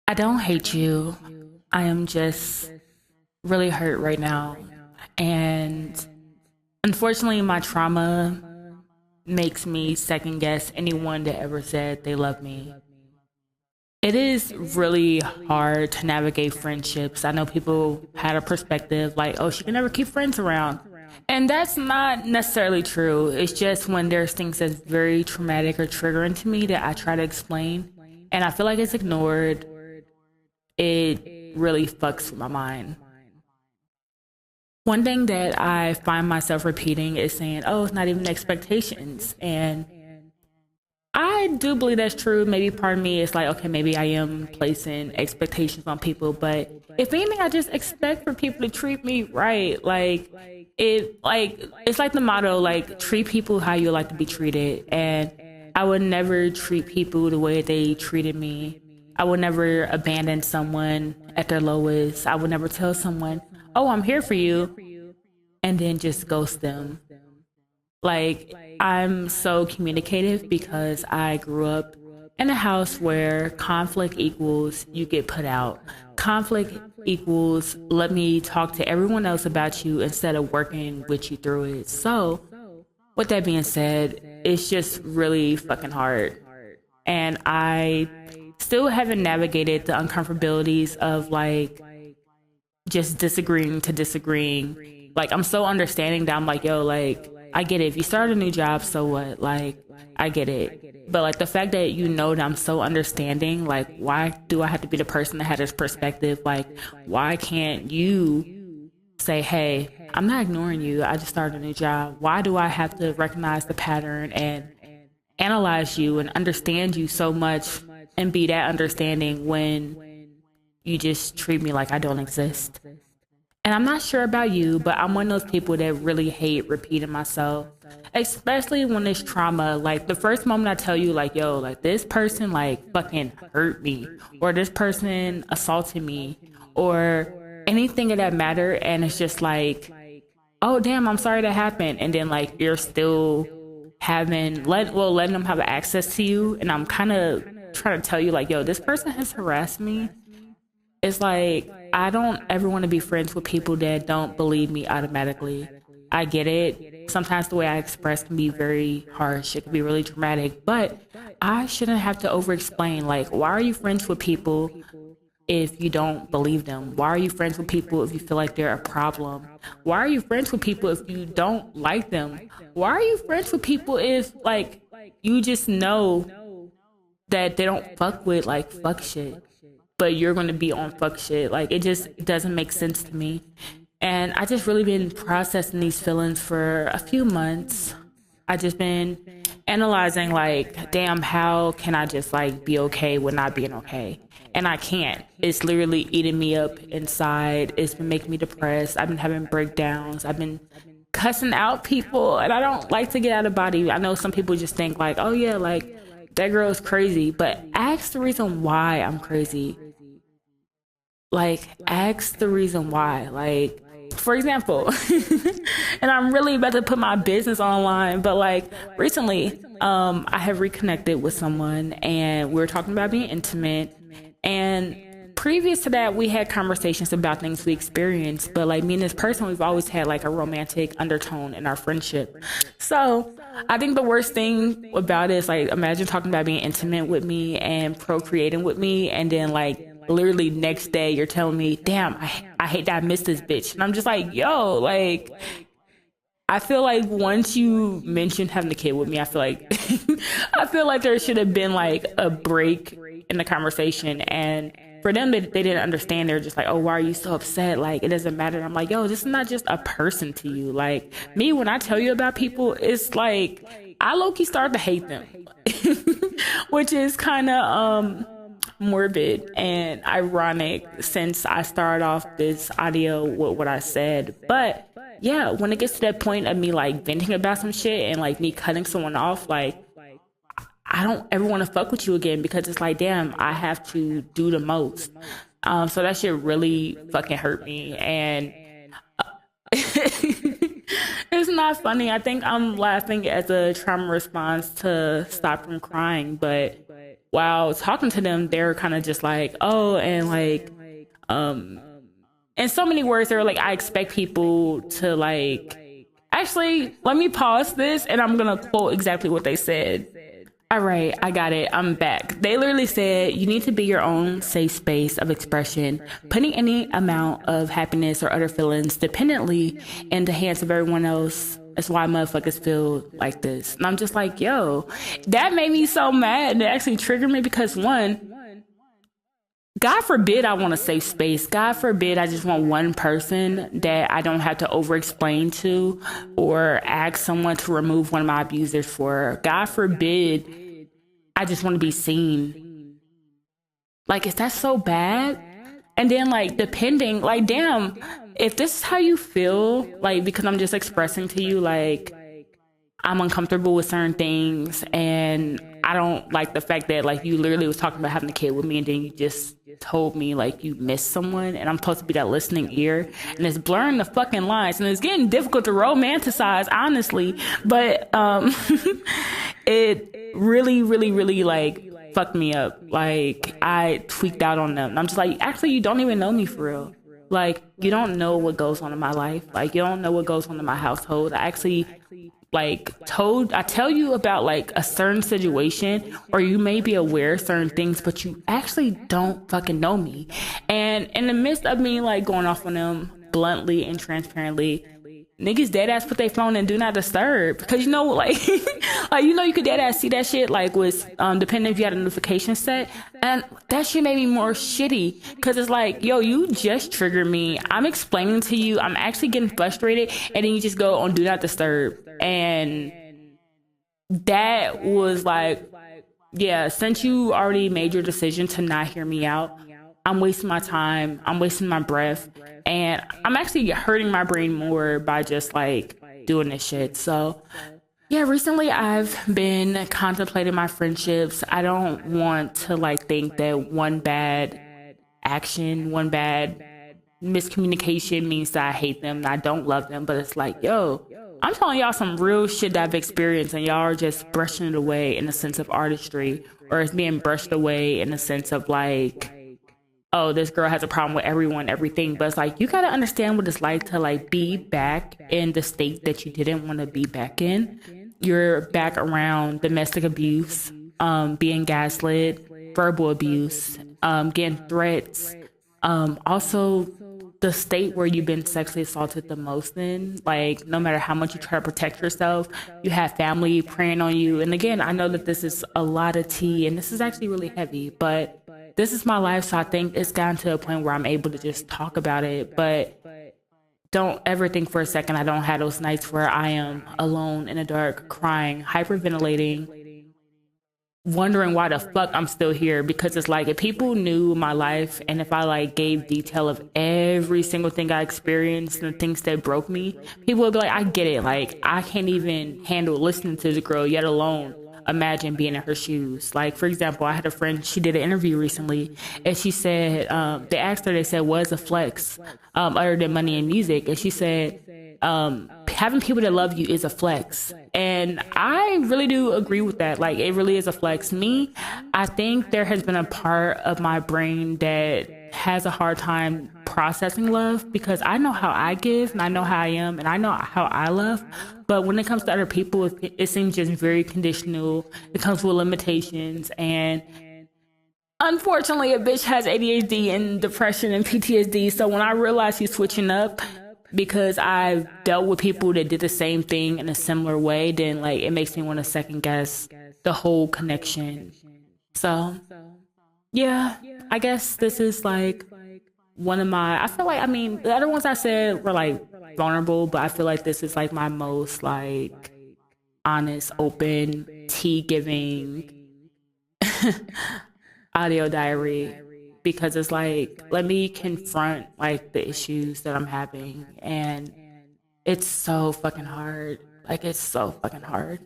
I don't hate you. I am just really hurt right now. And unfortunately, my trauma makes me second guess anyone that ever said they love me. It is really hard to navigate friendships. I know people had a perspective like, oh, she can never keep friends around. And that's not necessarily true. It's just when there's things that's very traumatic or triggering to me that I try to explain and I feel like it's ignored, it really fucks with my mind. One thing that I find myself repeating is saying, oh, it's not even expectations. And I do believe that's true. Maybe part of me is like, okay, maybe I am placing expectations on people, but if anything, I just expect for people to treat me right. It's like the motto, like treat people how you like to be treated. And I would never treat people the way they treated me. I would never abandon someone at their lowest. I would never tell someone, oh, I'm here for you, and then just ghost them. Like, I'm so communicative because I grew up in a house where conflict equals you get put out. Conflict equals let me talk to everyone else about you instead of working with you through it. So, with that being said, it's just really fucking hard. And I still haven't navigated the uncomfortabilities of like just disagreeing to disagreeing. Like, I'm so understanding that I'm like, yo, like, I get it. If you start a new job, so what? Like, I get it. But like the fact that you know that I'm so understanding, like, why do I have to be the person that had this perspective? Like, why can't you say, hey, I'm not ignoring you. I just started a new job. Why do I have to recognize the pattern and analyze you and understand you so much and be that understanding when you just treat me like I don't exist? And I'm not sure about you, but I'm one of those people that really hate repeating myself, especially when it's trauma. Like the first moment I tell you, like, yo, like this person like fucking hurt me, or this person assaulted me, or anything of that matter. And it's just like, oh, damn, I'm sorry that happened. And then like you're still letting them have access to you. And I'm kind of trying to tell you like, yo, this person has harassed me. It's like, I don't ever want to be friends with people that don't believe me automatically. I get it. Sometimes the way I express can be very harsh. It can be really dramatic, but I shouldn't have to over explain. Like, why are you friends with people if you don't believe them? Why are you friends with people if you feel like they're a problem? Why are you friends with people if you don't like them? Why are you friends with people if like you just know that they don't fuck with like fuck shit, but you're going to be on fuck shit? Like, it just doesn't make sense to me. And I just really been processing these feelings for a few months. I just been analyzing like, damn, how can I just like be okay with not being okay? And I can't. It's literally eating me up inside. It's been making me depressed. I've been having breakdowns. I've been cussing out people, and I don't like to get out of body. I know some people just think like, oh yeah, like that girl is crazy, but ask the reason why I'm crazy. Like, ask the reason why. Like, for example, and I'm really about to put my business online, but like recently, I have reconnected with someone and we were talking about being intimate. And previous to that, we had conversations about things we experienced, but like me and this person, we've always had like a romantic undertone in our friendship. So I think the worst thing about it is like, imagine talking about being intimate with me and procreating with me, and then like literally next day you're telling me, damn, I hate that I missed this bitch. And I'm just like, yo, like, I feel like once you mentioned having a kid with me, I feel like I feel like there should have been like a break in the conversation. And for them, they didn't understand. They're just like, oh, why are you so upset? Like, it doesn't matter. I'm like, yo, this is not just a person to you. Like, me, when I tell you about people, it's like I low-key start to hate them, which is kind of morbid and ironic since I started off this audio with what I said. But yeah, when it gets to that point of me like venting about some shit and like me cutting someone off, like I don't ever want to fuck with you again, because it's like, damn, I have to do the most. So that shit really fucking hurt me. And it's not funny. I think I'm laughing as a trauma response to stop from crying, but while talking to them, they're kind of just like, oh, and like, um, in so many words, they were like, I expect people to like, actually, let me pause this and I'm going to quote exactly what they said. All right, I got it. I'm back. They literally said, you need to be your own safe space of expression. Putting any amount of happiness or other feelings dependently in the hands of everyone else. That's why motherfuckers feel like this. And I'm just like, yo, that made me so mad. And it actually triggered me because one, God forbid I want a safe space. God forbid I just want one person that I don't have to over-explain to or ask someone to remove one of my abusers for. God forbid I just want to be seen. Like, is that so bad? And then, like, depending, like, damn, if this is how you feel, like, because I'm just expressing to you, like, I'm uncomfortable with certain things and I don't like the fact that like you literally was talking about having a kid with me and then you just told me like you missed someone and I'm supposed to be that listening ear and it's blurring the fucking lines and it's getting difficult to romanticize honestly, but it really like fucked me up. Like I tweaked out on them and I'm just like, actually you don't even know me for real. Like you don't know what goes on in my life. Like you don't know what goes on in my household. I actually I tell you about like a certain situation or you may be aware of certain things, but you actually don't fucking know me. And in the midst of me like going off on them bluntly and transparently, niggas dead ass put their phone in do not disturb because you know like like you know you could dead ass see that shit like was depending if you had a notification set and that shit made me more shitty because it's like yo you just triggered me, I'm explaining to you, I'm actually getting frustrated and then you just go on do not disturb. And that was like yeah, since you already made your decision to not hear me out, I'm wasting my time, I'm wasting my breath, and I'm actually hurting my brain more by just like doing this shit. So yeah, recently I've been contemplating my friendships. I don't want to like think that one bad action, one bad miscommunication means that I hate them and I don't love them, but it's like, yo, I'm telling y'all some real shit that I've experienced and y'all are just brushing it away in the sense of artistry, or it's being brushed away in the sense of like, oh, this girl has a problem with everyone, everything. But it's like, you got to understand what it's like to like be back in the state that you didn't want to be back in. You're back around domestic abuse, being gaslit, verbal abuse, getting threats, also the state where you've been sexually assaulted the most in, like no matter how much you try to protect yourself, you have family preying on you. And again, I know that this is a lot of tea and this is actually really heavy, but this is my life. So I think it's gotten to a point where I'm able to just talk about it, but don't ever think for a second I don't have those nights where I am alone in the dark, crying, hyperventilating, wondering why the fuck I'm still here. Because it's like if people knew my life and if I like gave detail of every single thing I experienced and the things that broke me, people would be like, I get it. Like I can't even handle listening to the girl, yet alone imagine being in her shoes. Like for example, I had a friend, she did an interview recently and she said, they asked her, they said, what is a flex other than money and music? And she said, having people that love you is a flex. And I really do agree with that. Like it really is a flex. Me, I think there has been a part of my brain that has a hard time processing love because I know how I give and I know how I am and I know how I love. But when it comes to other people, it seems just very conditional. It comes with limitations. And unfortunately, a bitch has ADHD and depression and PTSD. So when I realized he's switching up, because I've dealt with people that did the same thing in a similar way, then like it makes me want to second guess the whole connection. So yeah, I guess this is like one of my, I feel like, I mean, the other ones I said were like vulnerable, but I feel like this is like my most like honest, open, tea giving audio diary. Because it's like, let me confront like the issues that I'm having. And it's so fucking hard. Like, it's so fucking hard.